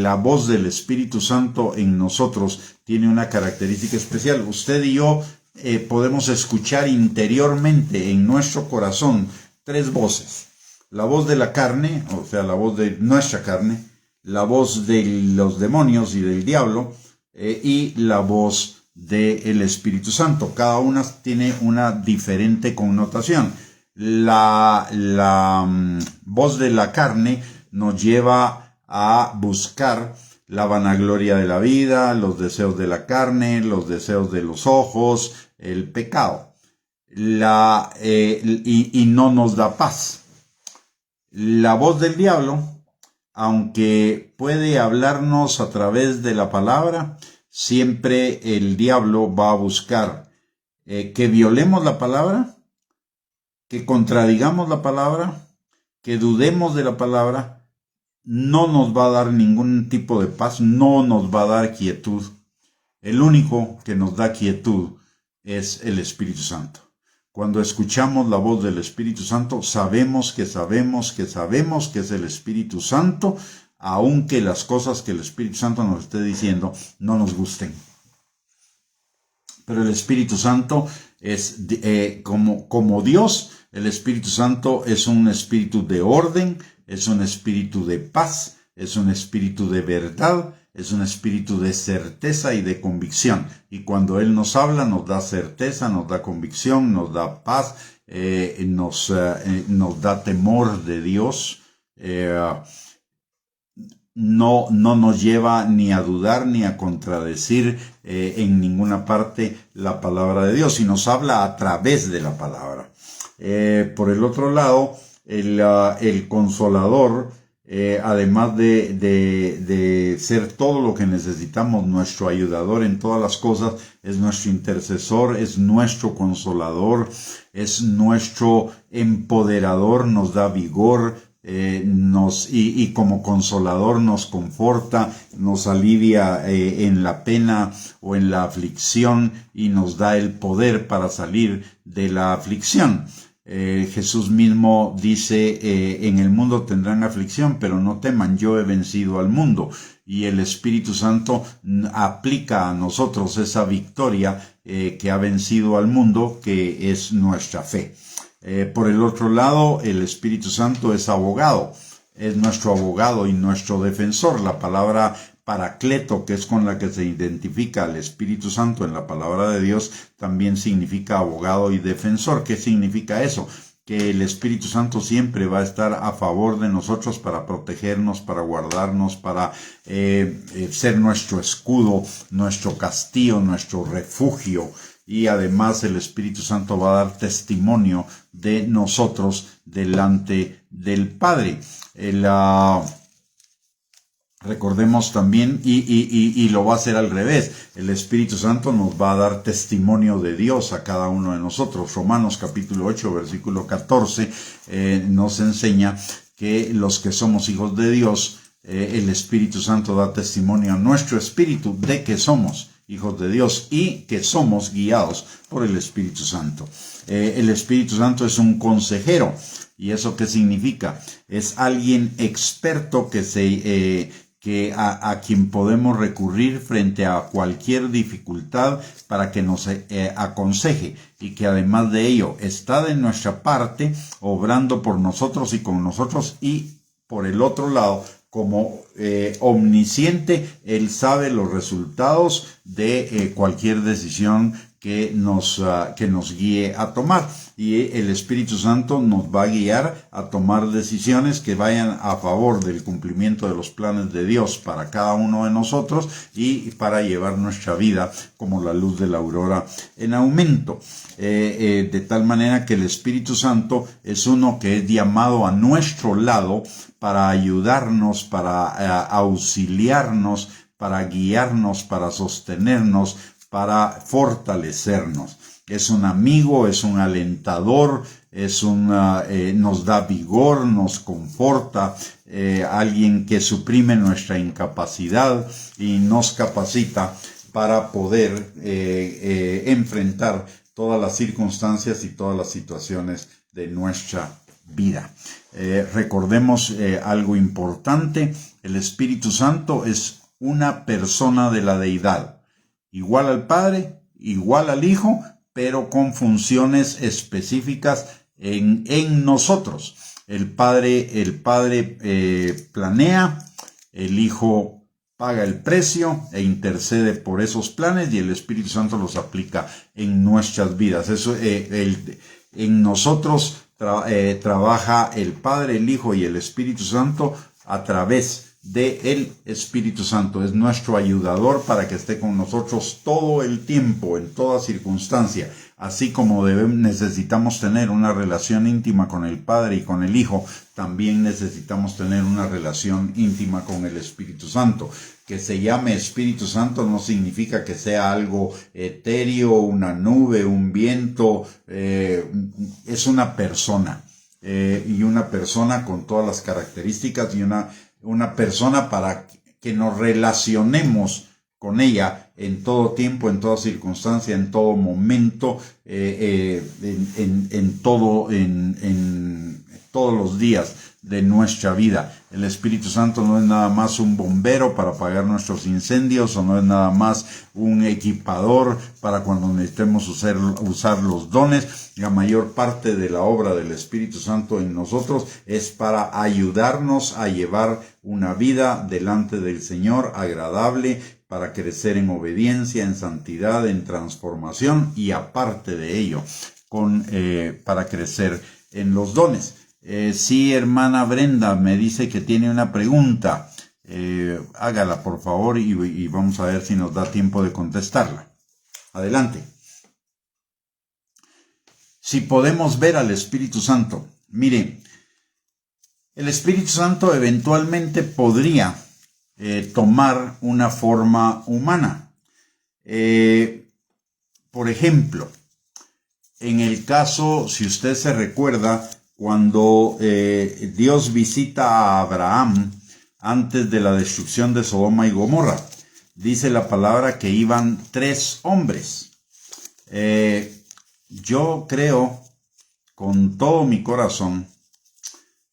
La voz del Espíritu Santo en nosotros tiene una característica especial. Usted y yo podemos escuchar interiormente en nuestro corazón 3 voces. La voz de la carne, o sea, la voz de nuestra carne, la voz de los demonios y del diablo, y la voz del Espíritu Santo. Cada una tiene una diferente connotación. La voz de la carne nos lleva a buscar la vanagloria de la vida, los deseos de la carne, los deseos de los ojos, el pecado. Y no nos da paz. La voz del diablo, aunque puede hablarnos a través de la palabra, siempre el diablo va a buscar que violemos la palabra, que contradigamos la palabra, que dudemos de la palabra. No nos va a dar ningún tipo de paz, no nos va a dar quietud. El único que nos da quietud es el Espíritu Santo. Cuando escuchamos la voz del Espíritu Santo, sabemos que es el Espíritu Santo, aunque las cosas que el Espíritu Santo nos esté diciendo no nos gusten. Pero el Espíritu Santo es como Dios. El Espíritu Santo es un espíritu de orden, es un espíritu de paz, es un espíritu de verdad, es un espíritu de certeza y de convicción. Y cuando Él nos habla, nos da certeza, nos da convicción, nos da paz, nos da temor de Dios. No nos lleva ni a dudar ni a contradecir en ninguna parte la palabra de Dios, y nos habla a través de la palabra. Por el otro lado, el Consolador, además de ser todo lo que necesitamos, nuestro ayudador en todas las cosas, es nuestro intercesor, es nuestro consolador, es nuestro empoderador, nos da vigor, y como consolador nos conforta, nos alivia en la pena o en la aflicción, y nos da el poder para salir de la aflicción. Jesús mismo dice, en el mundo tendrán aflicción, pero no teman, yo he vencido al mundo. Y el Espíritu Santo aplica a nosotros esa victoria que ha vencido al mundo, que es nuestra fe. Por el otro lado, el Espíritu Santo es abogado, es nuestro abogado y nuestro defensor. La palabra paracleto, que es con la que se identifica al Espíritu Santo en la palabra de Dios, también significa abogado y defensor. ¿Qué significa eso? Que el Espíritu Santo siempre va a estar a favor de nosotros para protegernos, para guardarnos, para ser nuestro escudo, nuestro castillo, nuestro refugio. Y además el Espíritu Santo va a dar testimonio de nosotros delante del Padre. Recordemos también, y lo va a hacer al revés, el Espíritu Santo nos va a dar testimonio de Dios a cada uno de nosotros. Romanos capítulo 8, versículo 14, nos enseña que los que somos hijos de Dios, el Espíritu Santo da testimonio a nuestro espíritu de que somos hijos de Dios y que somos guiados por el Espíritu Santo. El Espíritu Santo es un consejero. ¿Y eso qué significa? Es alguien experto a quien podemos recurrir frente a cualquier dificultad para que nos aconseje, y que además de ello está de nuestra parte, obrando por nosotros y con nosotros, y por el otro lado, como omnisciente, Él sabe los resultados de cualquier decisión que nos guíe a tomar. Y el Espíritu Santo nos va a guiar a tomar decisiones que vayan a favor del cumplimiento de los planes de Dios para cada uno de nosotros y para llevar nuestra vida como la luz de la aurora en aumento. De tal manera que el Espíritu Santo es uno que es llamado a nuestro lado para ayudarnos, para auxiliarnos, para guiarnos, para sostenernos, para fortalecernos. Es un amigo, es un alentador, nos da vigor, nos conforta, alguien que suprime nuestra incapacidad y nos capacita para poder enfrentar todas las circunstancias y todas las situaciones de nuestra vida. Recordemos algo importante: el Espíritu Santo es una persona de la deidad, igual al Padre, igual al Hijo, pero con funciones específicas en nosotros. El Padre planea, el Hijo paga el precio e intercede por esos planes, y el Espíritu Santo los aplica en nuestras vidas. Eso, en nosotros trabaja el Padre, el Hijo y el Espíritu Santo a través del Espíritu Santo. Es nuestro ayudador para que esté con nosotros todo el tiempo, en toda circunstancia. Así como necesitamos tener una relación íntima con el Padre y con el Hijo, también necesitamos tener una relación íntima con el Espíritu Santo. Que se llame Espíritu Santo no significa que sea algo etéreo, una nube, un viento. Es una persona, y una persona con todas las características, y una persona para que nos relacionemos con ella en todo tiempo, en toda circunstancia, en todo momento, en todos los días de nuestra vida. El Espíritu Santo no es nada más un bombero para apagar nuestros incendios, o no es nada más un equipador para cuando necesitemos usar los dones. La mayor parte de la obra del Espíritu Santo en nosotros es para ayudarnos a llevar una vida delante del Señor agradable, para crecer en obediencia, en santidad, en transformación, y aparte de ello, para crecer en los dones. Sí, hermana Brenda me dice que tiene una pregunta. Hágala, por favor, y vamos a ver si nos da tiempo de contestarla. Adelante. Si podemos ver al Espíritu Santo. Mire, el Espíritu Santo eventualmente podría tomar una forma humana. Por ejemplo, en el caso, si usted se recuerda, cuando Dios visita a Abraham antes de la destrucción de Sodoma y Gomorra, dice la palabra que iban 3 hombres. Yo creo con todo mi corazón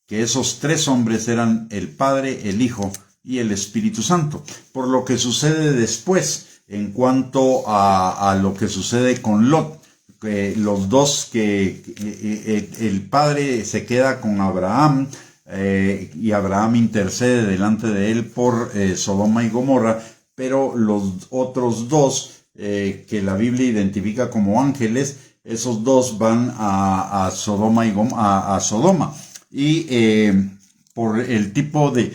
que esos 3 hombres eran el Padre, el Hijo y el Espíritu Santo. Por lo que sucede después, en cuanto a lo que sucede con Lot, los dos, el Padre se queda con Abraham, y Abraham intercede delante de él por Sodoma y Gomorra, pero los otros 2 que la Biblia identifica como ángeles, esos 2 van a Sodoma a Sodoma, y por el tipo de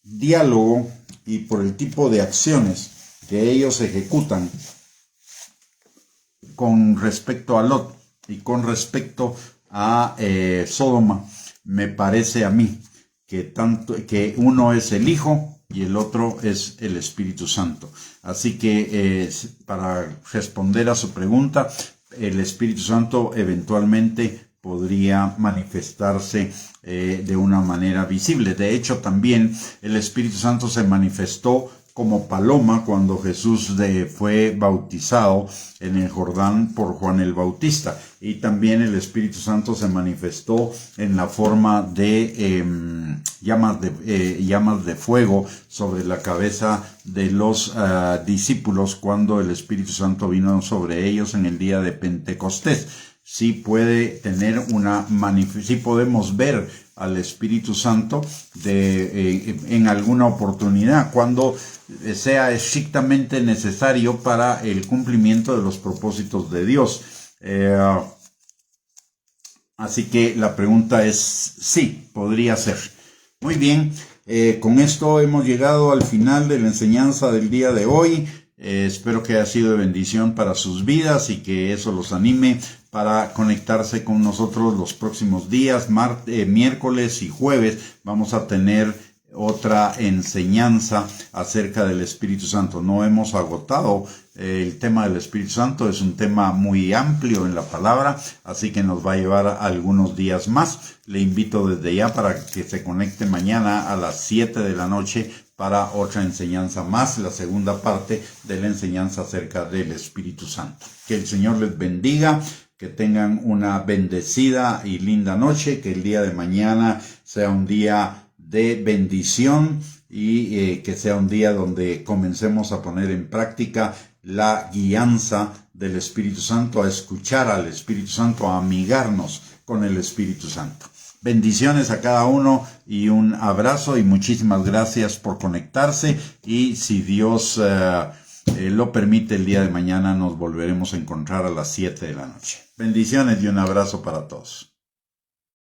diálogo y por el tipo de acciones que ellos ejecutan con respecto a Lot y con respecto a Sodoma, me parece a mí que uno es el Hijo y el otro es el Espíritu Santo. Así que para responder a su pregunta, el Espíritu Santo eventualmente podría manifestarse de una manera visible. De hecho, también el Espíritu Santo se manifestó como paloma cuando Jesús fue bautizado en el Jordán por Juan el Bautista. Y también el Espíritu Santo se manifestó en la forma de llamas de fuego sobre la cabeza de los discípulos cuando el Espíritu Santo vino sobre ellos en el día de Pentecostés. Sí podemos ver al Espíritu Santo en alguna oportunidad, cuando sea estrictamente necesario para el cumplimiento de los propósitos de Dios. Así que la pregunta es sí, podría ser. Muy bien, con esto hemos llegado al final de la enseñanza del día de hoy. Espero que haya sido de bendición para sus vidas y que eso los anime para conectarse con nosotros los próximos días, miércoles y jueves. Vamos a tener otra enseñanza acerca del Espíritu Santo. No hemos agotado el tema del Espíritu Santo, es un tema muy amplio en la palabra, así que nos va a llevar algunos días más. Le invito desde ya para que se conecte mañana a las 7 de la noche para otra enseñanza más, la segunda parte de la enseñanza acerca del Espíritu Santo. Que el Señor les bendiga, que tengan una bendecida y linda noche, que el día de mañana sea un día de bendición y que sea un día donde comencemos a poner en práctica la guianza del Espíritu Santo, a escuchar al Espíritu Santo, a amigarnos con el Espíritu Santo. Bendiciones a cada uno y un abrazo y muchísimas gracias por conectarse, y si Dios lo permite, el día de mañana nos volveremos a encontrar a las 7 de la noche. Bendiciones y un abrazo para todos.